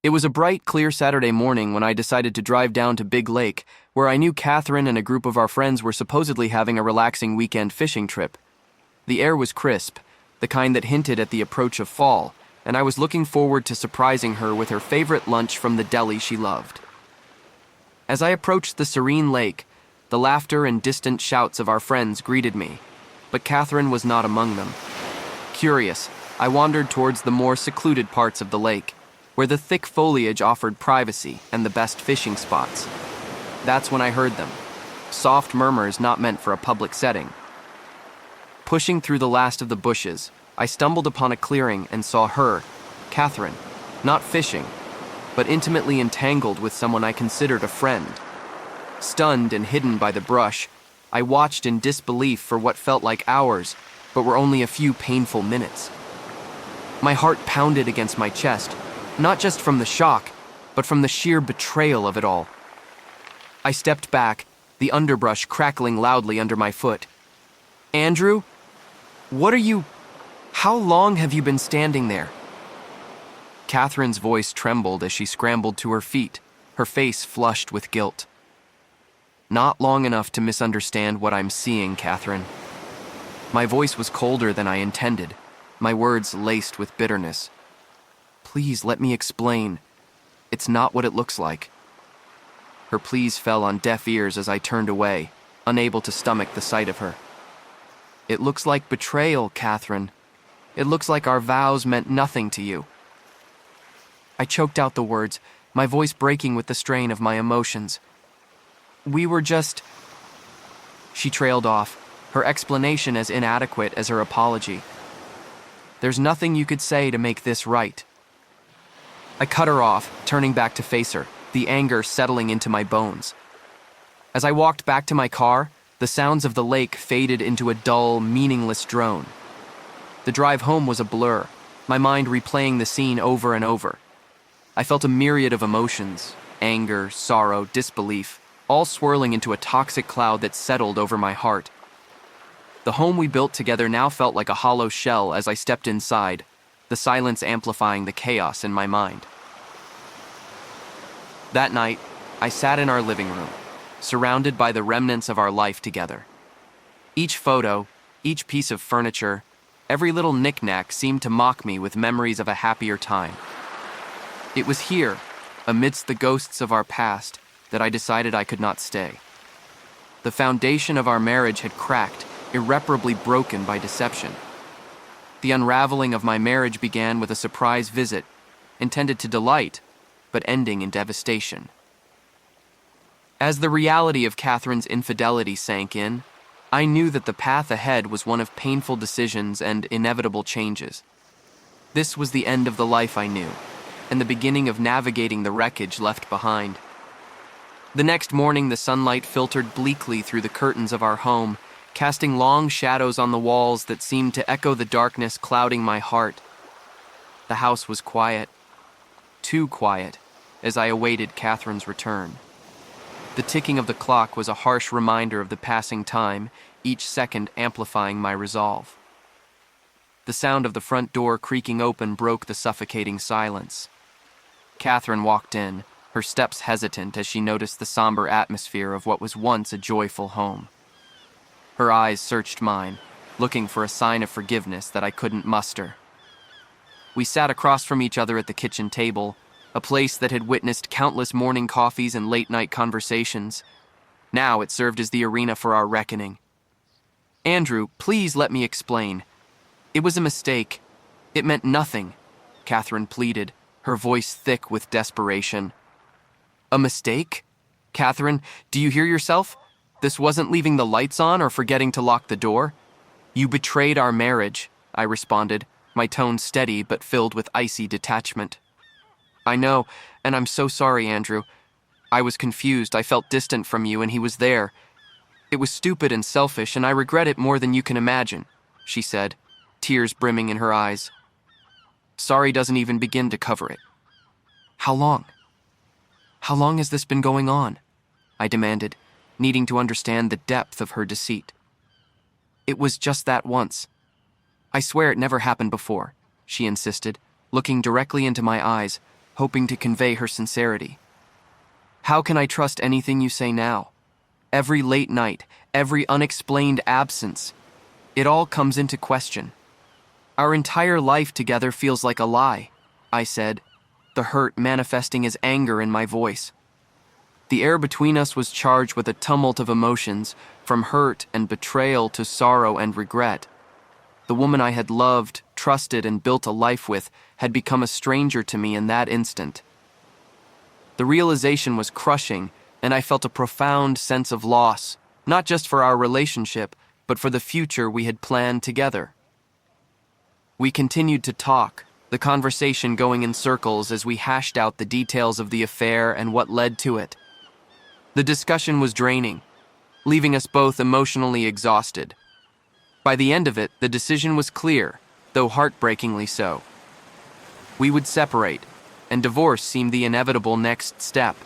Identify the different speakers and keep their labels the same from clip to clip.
Speaker 1: It was a bright, clear Saturday morning when I decided to drive down to Big Lake, where I knew Catherine and a group of our friends were supposedly having a relaxing weekend fishing trip. The air was crisp, the kind that hinted at the approach of fall, and I was looking forward to surprising her with her favorite lunch from the deli she loved. As I approached the serene lake, the laughter and distant shouts of our friends greeted me, but Catherine was not among them. Curious, I wandered towards the more secluded parts of the lake, where the thick foliage offered privacy and the best fishing spots. That's when I heard them, soft murmurs not meant for a public setting. Pushing through the last of the bushes, I stumbled upon a clearing and saw her, Catherine, not fishing, but intimately entangled with someone I considered a friend. Stunned and hidden by the brush, I watched in disbelief for what felt like hours, but were only a few painful minutes. My heart pounded against my chest, not just from the shock, but from the sheer betrayal of it all. I stepped back, the underbrush crackling loudly under my foot. "Andrew, how long have you been standing there?" Catherine's voice trembled as she scrambled to her feet, her face flushed with guilt. "Not long enough to misunderstand what I'm seeing, Catherine." My voice was colder than I intended, my words laced with bitterness. "Please let me explain. It's not what it looks like." Her pleas fell on deaf ears as I turned away, unable to stomach the sight of her. "It looks like betrayal, Catherine. It looks like our vows meant nothing to you." I choked out the words, my voice breaking with the strain of my emotions. "We were just..." She trailed off, her explanation as inadequate as her apology. "There's nothing you could say to make this right." I cut her off, turning back to face her, the anger settling into my bones. As I walked back to my car, the sounds of the lake faded into a dull, meaningless drone. The drive home was a blur, my mind replaying the scene over and over. I felt a myriad of emotions, anger, sorrow, disbelief, all swirling into a toxic cloud that settled over my heart. The home we built together now felt like a hollow shell as I stepped inside, the silence amplifying the chaos in my mind. That night, I sat in our living room, surrounded by the remnants of our life together. Each photo, each piece of furniture, every little knick-knack seemed to mock me with memories of a happier time. It was here, amidst the ghosts of our past, that I decided I could not stay. The foundation of our marriage had cracked, irreparably broken by deception. The unraveling of my marriage began with a surprise visit, intended to delight, but ending in devastation. As the reality of Catherine's infidelity sank in, I knew that the path ahead was one of painful decisions and inevitable changes. This was the end of the life I knew, and the beginning of navigating the wreckage left behind. The next morning, the sunlight filtered bleakly through the curtains of our home, casting long shadows on the walls that seemed to echo the darkness clouding my heart. The house was quiet, too quiet, as I awaited Catherine's return. The ticking of the clock was a harsh reminder of the passing time, each second amplifying my resolve. The sound of the front door creaking open broke the suffocating silence. Catherine walked in, her steps hesitant as she noticed the somber atmosphere of what was once a joyful home. Her eyes searched mine, looking for a sign of forgiveness that I couldn't muster. We sat across from each other at the kitchen table, a place that had witnessed countless morning coffees and late-night conversations. Now it served as the arena for our reckoning. "Andrew, please let me explain. It was a mistake. It meant nothing," Catherine pleaded, her voice thick with desperation. "A mistake? Catherine, do you hear yourself? This wasn't leaving the lights on or forgetting to lock the door. You betrayed our marriage," I responded, my tone steady but filled with icy detachment. "I know, and I'm so sorry, Andrew. I was confused, I felt distant from you, and he was there. It was stupid and selfish, and I regret it more than you can imagine," she said, tears brimming in her eyes. "Sorry doesn't even begin to cover it." "How long? How long has this been going on?" I demanded, needing to understand the depth of her deceit. "It was just that once. I swear it never happened before," she insisted, looking directly into my eyes, hoping to convey her sincerity. How can I trust anything you say now? Every late night, every unexplained absence, it all comes into question. Our entire life together feels like a lie, I said, the hurt manifesting as anger in my voice. The air between us was charged with a tumult of emotions, from hurt and betrayal to sorrow and regret. The woman I had loved, trusted, and built a life with had become a stranger to me in that instant. The realization was crushing, and I felt a profound sense of loss, not just for our relationship, but for the future we had planned together. We continued to talk, the conversation going in circles as we hashed out the details of the affair and what led to it. The discussion was draining, leaving us both emotionally exhausted. By the end of it, the decision was clear, though heartbreakingly so. We would separate, and divorce seemed the inevitable next step.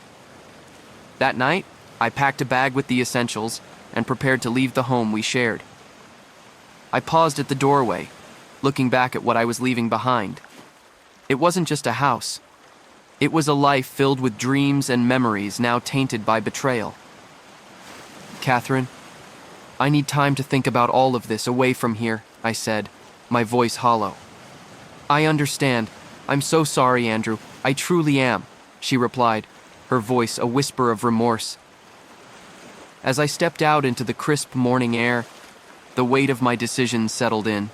Speaker 1: That night, I packed a bag with the essentials and prepared to leave the home we shared. I paused at the doorway, looking back at what I was leaving behind. It wasn't just a house. It was a life filled with dreams and memories now tainted by betrayal. Catherine, I need time to think about all of this away from here, I said, my voice hollow. I understand. I'm so sorry, Andrew. I truly am, she replied, her voice a whisper of remorse. As I stepped out into the crisp morning air, the weight of my decision settled in.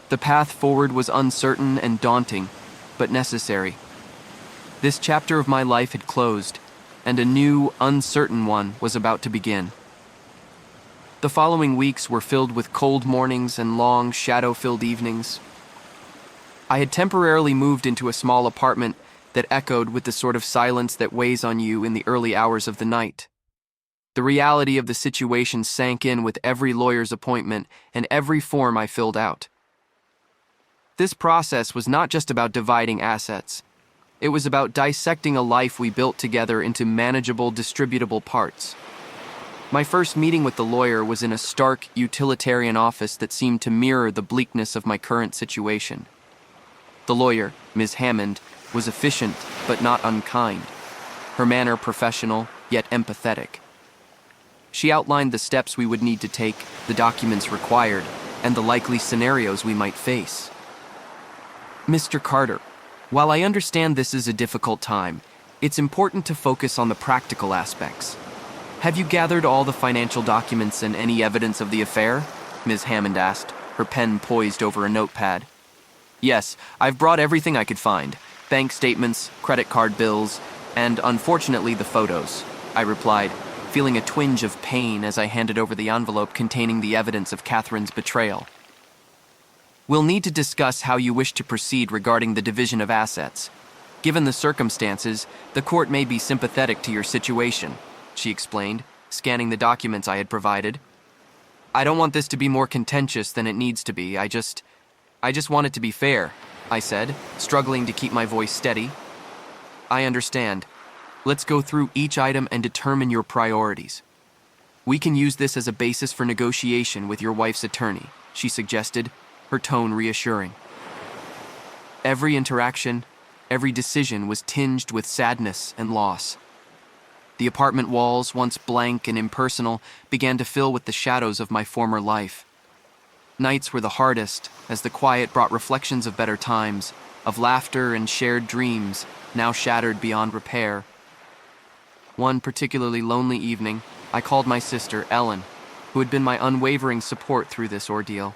Speaker 1: The path forward was uncertain and daunting, but necessary. This chapter of my life had closed, and a new, uncertain one was about to begin. The following weeks were filled with cold mornings and long, shadow-filled evenings. I had temporarily moved into a small apartment that echoed with the sort of silence that weighs on you in the early hours of the night. The reality of the situation sank in with every lawyer's appointment and every form I filled out. This process was not just about dividing assets. It was about dissecting a life we built together into manageable, distributable parts. My first meeting with the lawyer was in a stark, utilitarian office that seemed to mirror the bleakness of my current situation. The lawyer, Ms. Hammond, was efficient but not unkind, her manner professional yet empathetic. She outlined the steps we would need to take, the documents required, and the likely scenarios we might face. Mr. Carter, while I understand this is a difficult time, it's important to focus on the practical aspects. Have you gathered all the financial documents and any evidence of the affair? Ms. Hammond asked, her pen poised over a notepad. Yes, I've brought everything I could find. Bank statements, credit card bills, and unfortunately the photos, I replied, feeling a twinge of pain as I handed over the envelope containing the evidence of Catherine's betrayal. We'll need to discuss how you wish to proceed regarding the division of assets. Given the circumstances, the court may be sympathetic to your situation, she explained, scanning the documents I had provided. I don't want this to be more contentious than it needs to be. I just want it to be fair, I said, struggling to keep my voice steady. I understand. Let's go through each item and determine your priorities. We can use this as a basis for negotiation with your wife's attorney, she suggested, her tone reassuring. Every interaction, every decision was tinged with sadness and loss. The apartment walls, once blank and impersonal, began to fill with the shadows of my former life. Nights were the hardest, as the quiet brought reflections of better times, of laughter and shared dreams, now shattered beyond repair. One particularly lonely evening, I called my sister, Ellen, who had been my unwavering support through this ordeal.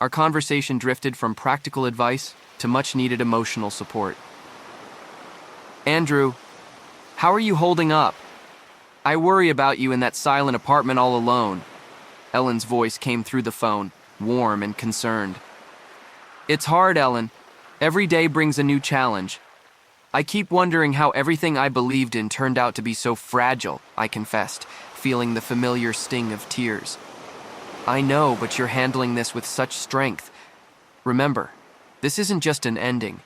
Speaker 1: Our conversation drifted from practical advice to much-needed emotional support. Andrew, how are you holding up? I worry about you in that silent apartment all alone. Ellen's voice came through the phone, warm and concerned. It's hard, Ellen. Every day brings a new challenge. I keep wondering how everything I believed in turned out to be so fragile, I confessed, feeling the familiar sting of tears. I know, but you're handling this with such strength. Remember, this isn't just an ending.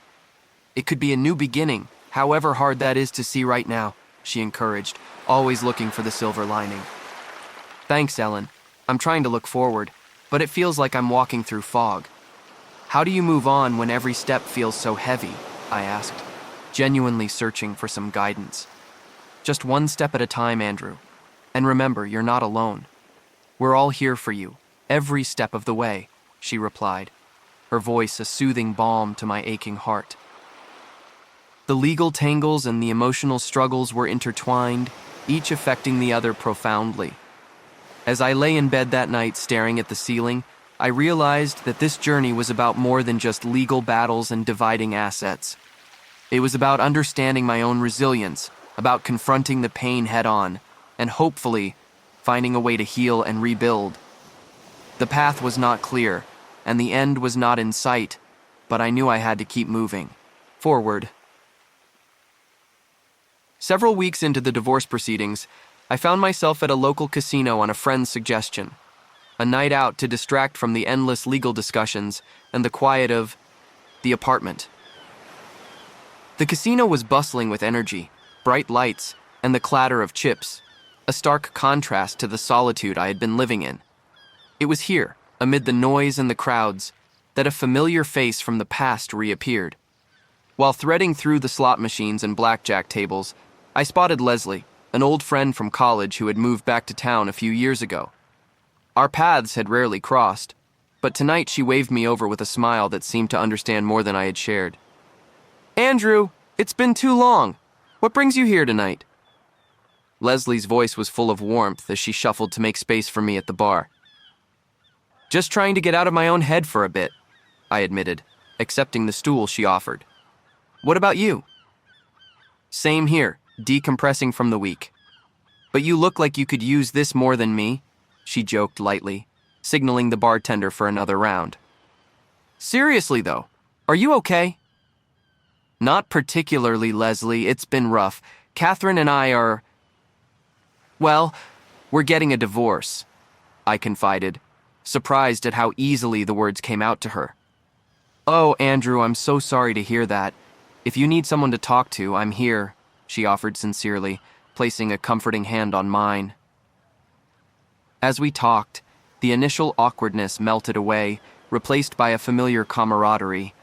Speaker 1: It could be a new beginning, however hard that is to see right now, she encouraged, always looking for the silver lining. Thanks, Ellen. I'm trying to look forward, but it feels like I'm walking through fog. How do you move on when every step feels so heavy? I asked. genuinely searching for some guidance. Just one step at a time, Andrew. And remember, you're not alone. We're all here for you, every step of the way, she replied, her voice a soothing balm to my aching heart. The legal tangles and the emotional struggles were intertwined, each affecting the other profoundly. As I lay in bed that night staring at the ceiling, I realized that this journey was about more than just legal battles and dividing assets. It was about understanding my own resilience, about confronting the pain head-on, and hopefully finding a way to heal and rebuild. The path was not clear, and the end was not in sight, but I knew I had to keep moving forward. Several weeks into the divorce proceedings, I found myself at a local casino on a friend's suggestion. A night out to distract from the endless legal discussions and the quiet of the apartment. The casino was bustling with energy, bright lights, and the clatter of chips, a stark contrast to the solitude I had been living in. It was here, amid the noise and the crowds, that a familiar face from the past reappeared. While threading through the slot machines and blackjack tables, I spotted Leslie, an old friend from college who had moved back to town a few years ago. Our paths had rarely crossed, but tonight she waved me over with a smile that seemed to understand more than I had shared. "Andrew, it's been too long. What brings you here tonight?" Leslie's voice was full of warmth as she shuffled to make space for me at the bar. "Just trying to get out of my own head for a bit," I admitted, accepting the stool she offered. "What about you?" "Same here, decompressing from the week. But you look like you could use this more than me," she joked lightly, signaling the bartender for another round. "Seriously though, are you okay?" "Not particularly, Leslie. It's been rough. Catherine and I are... well, we're getting a divorce," I confided, surprised at how easily the words came out to her. "Oh, Andrew, I'm so sorry to hear that. If you need someone to talk to, I'm here," she offered sincerely, placing a comforting hand on mine. As we talked, the initial awkwardness melted away, replaced by a familiar camaraderie.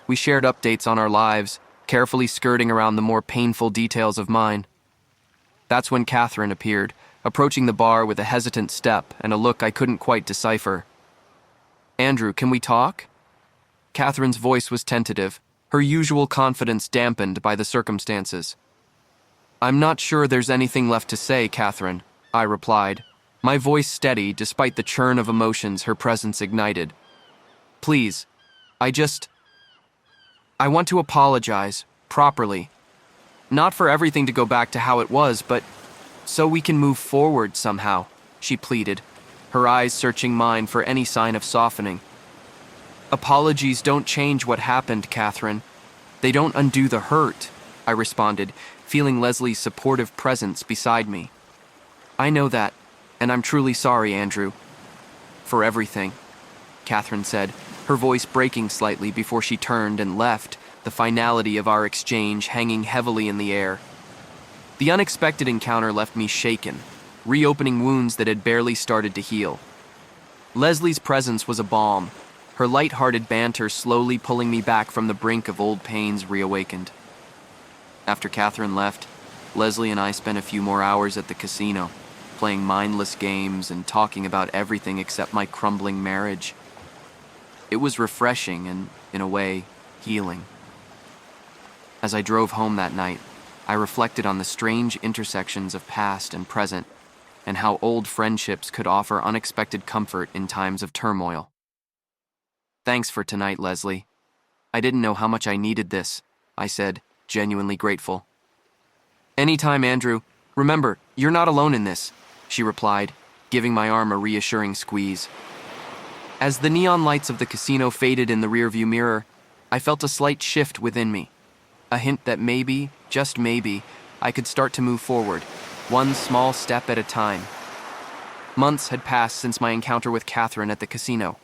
Speaker 1: We shared updates on our lives, carefully skirting around the more painful details of mine. That's when Catherine appeared, approaching the bar with a hesitant step and a look I couldn't quite decipher. "Andrew, can we talk?" Catherine's voice was tentative, her usual confidence dampened by the circumstances. "I'm not sure there's anything left to say, Catherine," I replied, my voice steady despite the churn of emotions her presence ignited. "Please, I want to apologize, properly. Not for everything to go back to how it was, but so we can move forward somehow," she pleaded, her eyes searching mine for any sign of softening. "Apologies don't change what happened, Catherine. They don't undo the hurt," I responded, feeling Leslie's supportive presence beside me. "I know that, and I'm truly sorry, Andrew. For everything," Catherine said, her voice breaking slightly before she turned and left, the finality of our exchange hanging heavily in the air. The unexpected encounter left me shaken, reopening wounds that had barely started to heal. Leslie's presence was a balm, her light-hearted banter slowly pulling me back from the brink of old pains reawakened. After Catherine left, Leslie and I spent a few more hours at the casino, playing mindless games and talking about everything except my crumbling marriage. It was refreshing and, in a way, healing. As I drove home that night, I reflected on the strange intersections of past and present, and how old friendships could offer unexpected comfort in times of turmoil. "Thanks for tonight, Leslie. I didn't know how much I needed this," I said, genuinely grateful. "Anytime, Andrew. Remember, you're not alone in this," she replied, giving my arm a reassuring squeeze. As the neon lights of the casino faded in the rearview mirror, I felt a slight shift within me, a hint that maybe, just maybe, I could start to move forward, one small step at a time. Months had passed since my encounter with Catherine at the casino.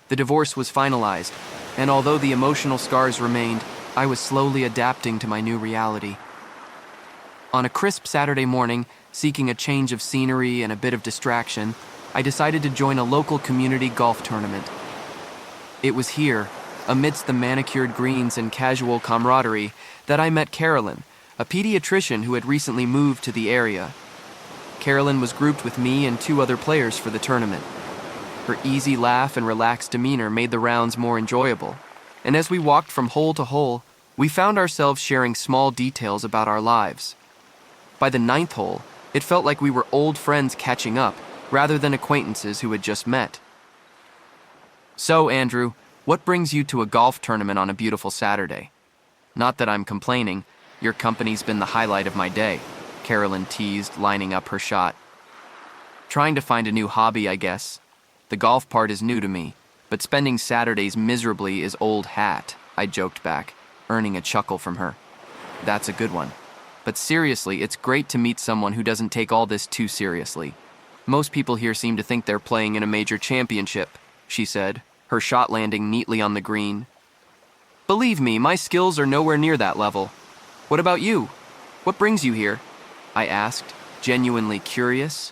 Speaker 1: The divorce was finalized, and although the emotional scars remained, I was slowly adapting to my new reality. On a crisp Saturday morning, seeking a change of scenery and a bit of distraction, I decided to join a local community golf tournament. It was here, amidst the manicured greens and casual camaraderie, that I met Carolyn, a pediatrician who had recently moved to the area. Carolyn was grouped with me and 2 other players for the tournament. Her easy laugh and relaxed demeanor made the rounds more enjoyable, and as we walked from hole to hole, we found ourselves sharing small details about our lives. By the 9th hole, it felt like we were old friends catching up, rather than acquaintances who had just met. So, Andrew, what brings you to a golf tournament on a beautiful Saturday? Not that I'm complaining. Your company's been the highlight of my day, Carolyn teased, lining up her shot. Trying to find a new hobby, I guess. The golf part is new to me, but spending Saturdays miserably is old hat, I joked back, earning a chuckle from her. That's a good one. But seriously, it's great to meet someone who doesn't take all this too seriously. Most people here seem to think they're playing in a major championship, she said, her shot landing neatly on the green. Believe me, my skills are nowhere near that level. What about you? What brings you here? I asked, genuinely curious.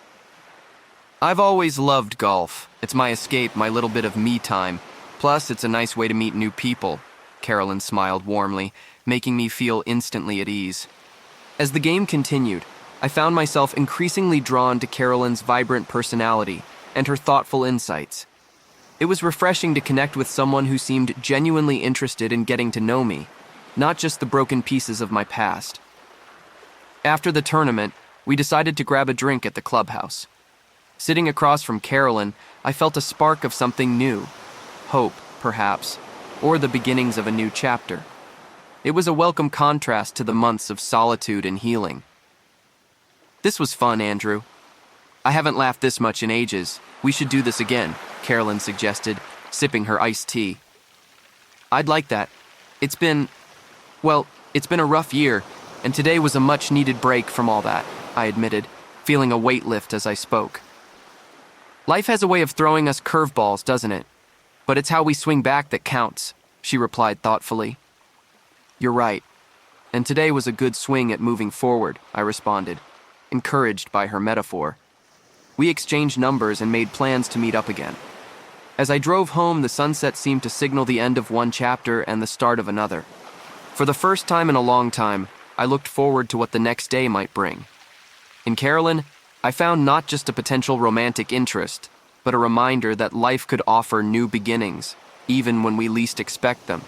Speaker 1: I've always loved golf. It's my escape, my little bit of me time. Plus, it's a nice way to meet new people. Carolyn smiled warmly, making me feel instantly at ease. As the game continued, I found myself increasingly drawn to Carolyn's vibrant personality and her thoughtful insights. It was refreshing to connect with someone who seemed genuinely interested in getting to know me, not just the broken pieces of my past. After the tournament, we decided to grab a drink at the clubhouse. Sitting across from Carolyn, I felt a spark of something new. Hope, perhaps, or the beginnings of a new chapter. It was a welcome contrast to the months of solitude and healing. This was fun, Andrew. I haven't laughed this much in ages. We should do this again, Carolyn suggested, sipping her iced tea. I'd like that. It's been a rough year, and today was a much-needed break from all that, I admitted, feeling a weight lift as I spoke. Life has a way of throwing us curveballs, doesn't it? But it's how we swing back that counts, she replied thoughtfully. You're right. And today was a good swing at moving forward, I responded, encouraged by her metaphor. We exchanged numbers and made plans to meet up again. As I drove home, the sunset seemed to signal the end of one chapter and the start of another. For the first time in a long time, I looked forward to what the next day might bring. In Carolyn, I found not just a potential romantic interest, but a reminder that life could offer new beginnings, even when we least expect them.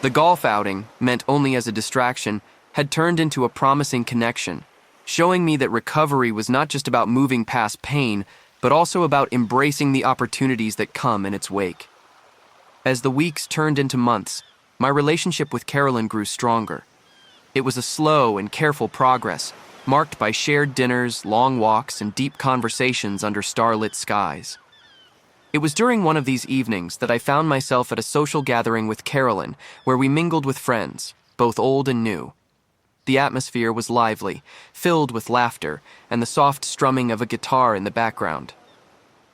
Speaker 1: The golf outing, meant only as a distraction, had turned into a promising connection, showing me that recovery was not just about moving past pain, but also about embracing the opportunities that come in its wake. As the weeks turned into months, my relationship with Carolyn grew stronger. It was a slow and careful progress, marked by shared dinners, long walks, and deep conversations under starlit skies. It was during one of these evenings that I found myself at a social gathering with Carolyn, where we mingled with friends, both old and new. The atmosphere was lively, filled with laughter, and the soft strumming of a guitar in the background.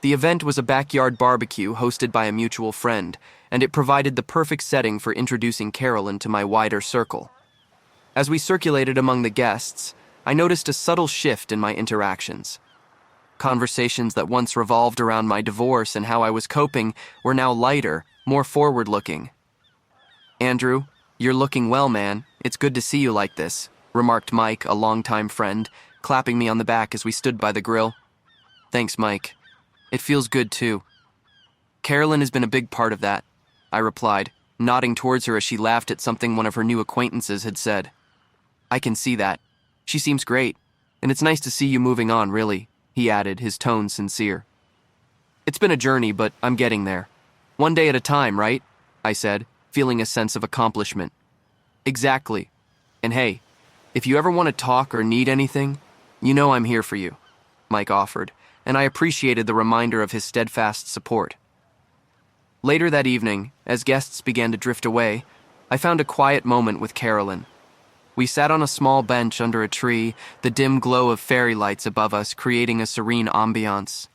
Speaker 1: The event was a backyard barbecue hosted by a mutual friend, and it provided the perfect setting for introducing Carolyn to my wider circle. As we circulated among the guests, I noticed a subtle shift in my interactions. Conversations that once revolved around my divorce and how I was coping were now lighter, more forward-looking. Andrew, you're looking well, man. It's good to see you like this, remarked Mike, a longtime friend, clapping me on the back as we stood by the grill. Thanks, Mike. It feels good, too. Carolyn has been a big part of that, I replied, nodding towards her as she laughed at something one of her new acquaintances had said. I can see that. She seems great, and it's nice to see you moving on, really, he added, his tone sincere. It's been a journey, but I'm getting there. One day at a time, right? I said, feeling a sense of accomplishment. Exactly. And hey, if you ever want to talk or need anything, you know I'm here for you, Mike offered, and I appreciated the reminder of his steadfast support. Later that evening, as guests began to drift away, I found a quiet moment with Carolyn. We sat on a small bench under a tree, the dim glow of fairy lights above us creating a serene ambiance.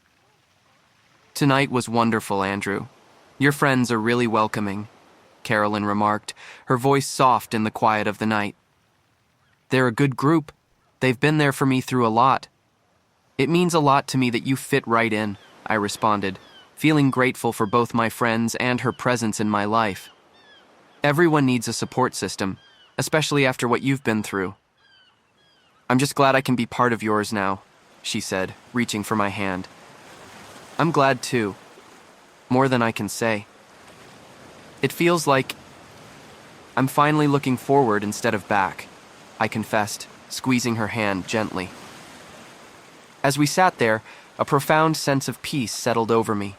Speaker 1: Tonight was wonderful, Andrew. Your friends are really welcoming, Carolyn remarked, her voice soft in the quiet of the night. They're a good group. They've been there for me through a lot. It means a lot to me that you fit right in, I responded, feeling grateful for both my friends and her presence in my life. Everyone needs a support system, especially after what you've been through. I'm just glad I can be part of yours now, she said, reaching for my hand. I'm glad too. More than I can say. It feels like I'm finally looking forward instead of back, I confessed, squeezing her hand gently. As we sat there, a profound sense of peace settled over me.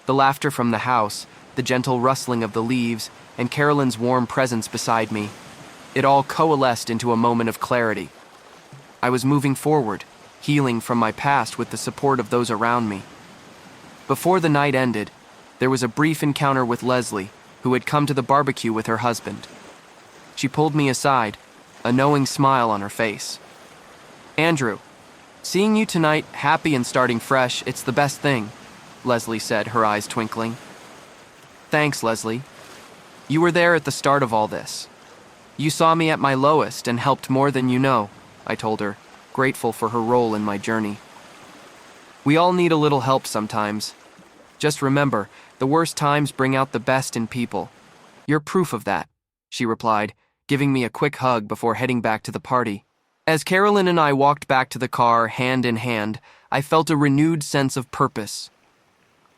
Speaker 1: The laughter from the house, the gentle rustling of the leaves, and Carolyn's warm presence beside me, it all coalesced into a moment of clarity. I was moving forward, healing from my past with the support of those around me. Before the night ended, there was a brief encounter with Leslie, who had come to the barbecue with her husband. She pulled me aside, a knowing smile on her face. Andrew, seeing you tonight, happy and starting fresh, it's the best thing, Leslie said, her eyes twinkling. Thanks, Leslie. You were there at the start of all this. You saw me at my lowest and helped more than you know, I told her, grateful for her role in my journey. We all need a little help sometimes. Just remember, the worst times bring out the best in people. You're proof of that, she replied, giving me a quick hug before heading back to the party. As Carolyn and I walked back to the car, hand in hand, I felt a renewed sense of purpose.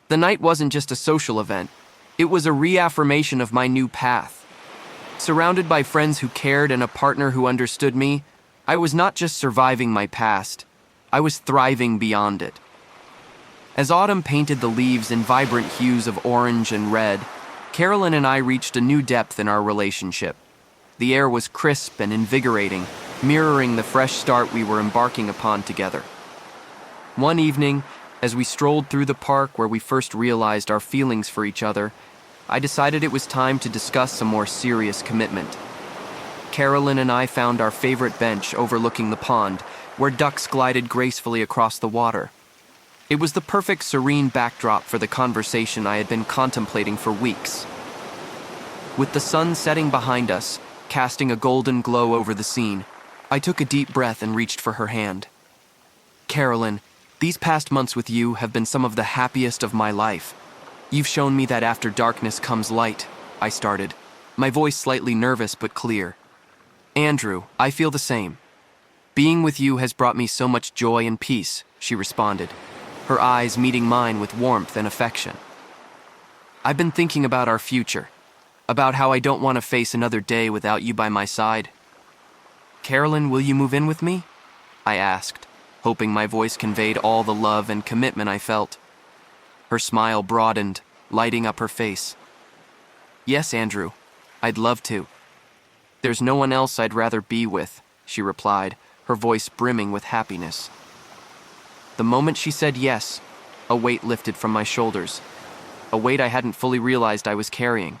Speaker 1: The night wasn't just a social event. It was a reaffirmation of my new path. Surrounded by friends who cared and a partner who understood me, I was not just surviving my past, I was thriving beyond it. As autumn painted the leaves in vibrant hues of orange and red, Carolyn and I reached a new depth in our relationship. The air was crisp and invigorating, mirroring the fresh start we were embarking upon together. One evening, as we strolled through the park where we first realized our feelings for each other, I decided it was time to discuss some more serious commitment. Carolyn and I found our favorite bench overlooking the pond, where ducks glided gracefully across the water. It was the perfect serene backdrop for the conversation I had been contemplating for weeks. With the sun setting behind us, casting a golden glow over the scene, I took a deep breath and reached for her hand. Carolyn, these past months with you have been some of the happiest of my life. You've shown me that after darkness comes light, I started, my voice slightly nervous but clear. Andrew, I feel the same. Being with you has brought me so much joy and peace, she responded, her eyes meeting mine with warmth and affection. I've been thinking about our future, about how I don't want to face another day without you by my side. Carolyn, will you move in with me? I asked, hoping my voice conveyed all the love and commitment I felt. Her smile broadened, lighting up her face. Yes, Andrew, I'd love to. There's no one else I'd rather be with, she replied, her voice brimming with happiness. The moment she said yes, a weight lifted from my shoulders, a weight I hadn't fully realized I was carrying.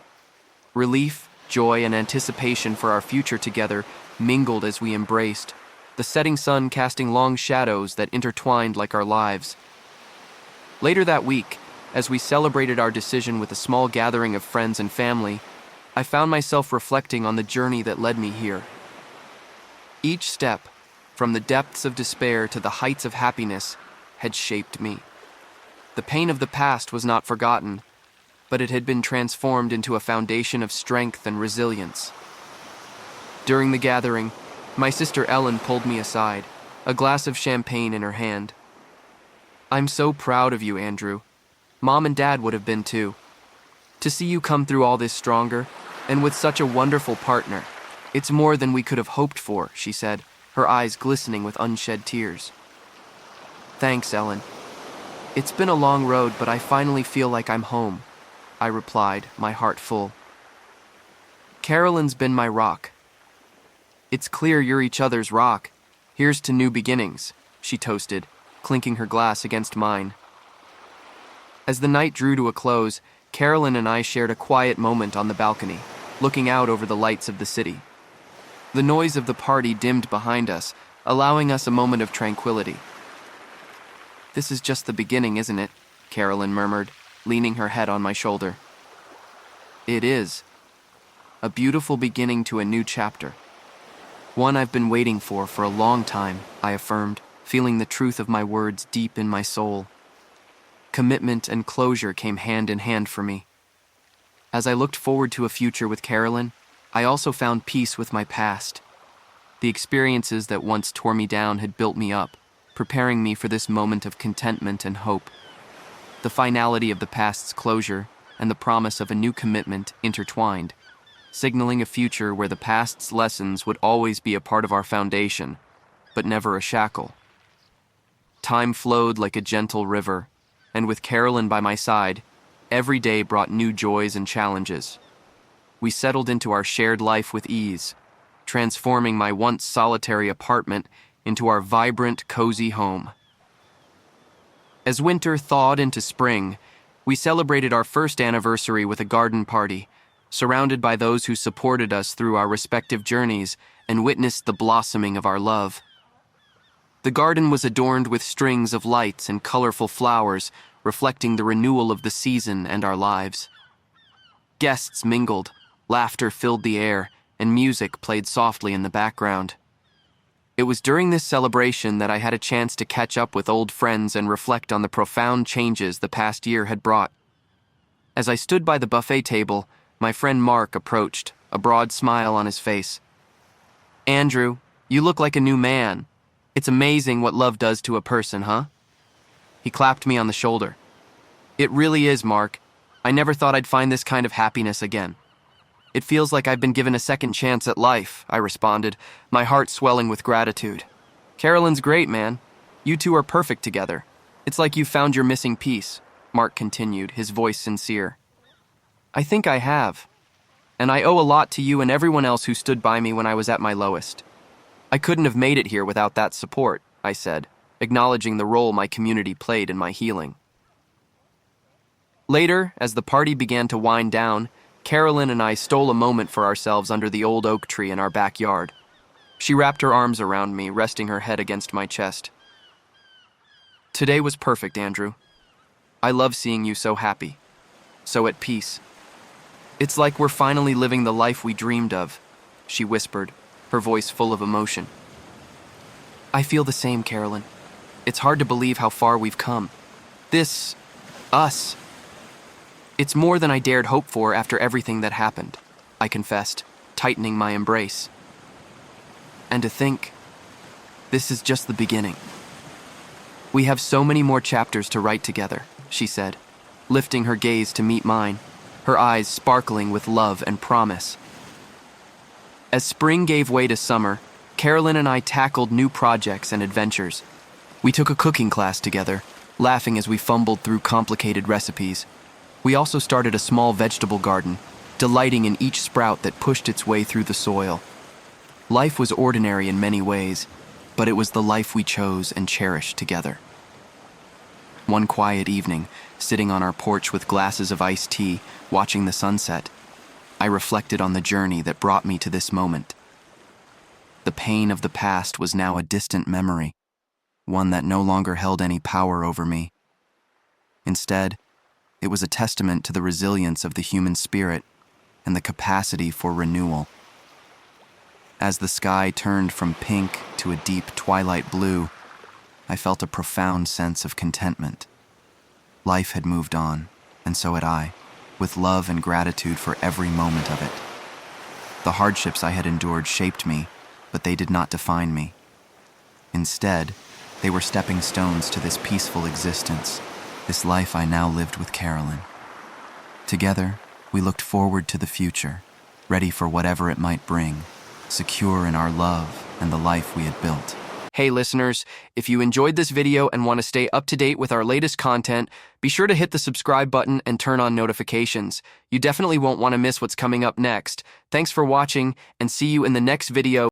Speaker 1: Relief, joy, and anticipation for our future together mingled as we embraced, the setting sun casting long shadows that intertwined like our lives. Later that week, as we celebrated our decision with a small gathering of friends and family, I found myself reflecting on the journey that led me here. Each step, from the depths of despair to the heights of happiness, had shaped me. The pain of the past was not forgotten, but it had been transformed into a foundation of strength and resilience. During the gathering, my sister Ellen pulled me aside, a glass of champagne in her hand. I'm so proud of you, Andrew. Mom and Dad would have been too. To see you come through all this stronger, and with such a wonderful partner, it's more than we could have hoped for, she said, her eyes glistening with unshed tears. Thanks, Ellen. It's been a long road, but I finally feel like I'm home, I replied, my heart full. Carolyn's been my rock. It's clear you're each other's rock. Here's to new beginnings, she toasted, clinking her glass against mine. As the night drew to a close, Carolyn and I shared a quiet moment on the balcony, looking out over the lights of the city. The noise of the party dimmed behind us, allowing us a moment of tranquility. This is just the beginning, isn't it? Carolyn murmured, leaning her head on my shoulder. It is. A beautiful beginning to a new chapter. One I've been waiting for a long time, I affirmed, feeling the truth of my words deep in my soul. Commitment and closure came hand in hand for me. As I looked forward to a future with Carolyn, I also found peace with my past. The experiences that once tore me down had built me up, preparing me for this moment of contentment and hope. The finality of the past's closure and the promise of a new commitment intertwined, signaling a future where the past's lessons would always be a part of our foundation, but never a shackle. Time flowed like a gentle river, and with Carolyn by my side, every day brought new joys and challenges. We settled into our shared life with ease, transforming my once solitary apartment into our vibrant, cozy home. As winter thawed into spring, we celebrated our first anniversary with a garden party, surrounded by those who supported us through our respective journeys and witnessed the blossoming of our love. The garden was adorned with strings of lights and colorful flowers, reflecting the renewal of the season and our lives. Guests mingled, laughter filled the air, and music played softly in the background. It was during this celebration that I had a chance to catch up with old friends and reflect on the profound changes the past year had brought. As I stood by the buffet table, my friend Mark approached, a broad smile on his face. "Andrew, you look like a new man. It's amazing what love does to a person, huh?" He clapped me on the shoulder. "It really is, Mark. I never thought I'd find this kind of happiness again." "It feels like I've been given a second chance at life," I responded, my heart swelling with gratitude. "Carolyn's great, man. You two are perfect together. It's like you found your missing piece," Mark continued, his voice sincere. "I think I have. And I owe a lot to you and everyone else who stood by me when I was at my lowest. I couldn't have made it here without that support," I said, acknowledging the role my community played in my healing. Later, as the party began to wind down, Carolyn and I stole a moment for ourselves under the old oak tree in our backyard. She wrapped her arms around me, resting her head against my chest. "Today was perfect, Andrew. I love seeing you so happy, so at peace. It's like we're finally living the life we dreamed of," she whispered, her voice full of emotion. "I feel the same, Carolyn. It's hard to believe how far we've come. Us. It's more than I dared hope for after everything that happened," I confessed, tightening my embrace. "And to think, this is just the beginning. We have so many more chapters to write together," she said, lifting her gaze to meet mine, her eyes sparkling with love and promise. As spring gave way to summer, Carolyn and I tackled new projects and adventures. We took a cooking class together, laughing as we fumbled through complicated recipes. We also started a small vegetable garden, delighting in each sprout that pushed its way through the soil. Life was ordinary in many ways, but it was the life we chose and cherished together. One quiet evening, sitting on our porch with glasses of iced tea, watching the sunset, I reflected on the journey that brought me to this moment. The pain of the past was now a distant memory, one that no longer held any power over me. Instead, it was a testament to the resilience of the human spirit and the capacity for renewal. As the sky turned from pink to a deep twilight blue, I felt a profound sense of contentment. Life had moved on, and so had I, with love and gratitude for every moment of it. The hardships I had endured shaped me, but they did not define me. Instead, they were stepping stones to this peaceful existence, this life I now lived with Carolyn. Together, we looked forward to the future, ready for whatever it might bring, secure in our love and the life we had built. Hey listeners, if you enjoyed this video and want to stay up to date with our latest content, be sure to hit the subscribe button and turn on notifications. You definitely won't want to miss what's coming up next. Thanks for watching, and see you in the next video.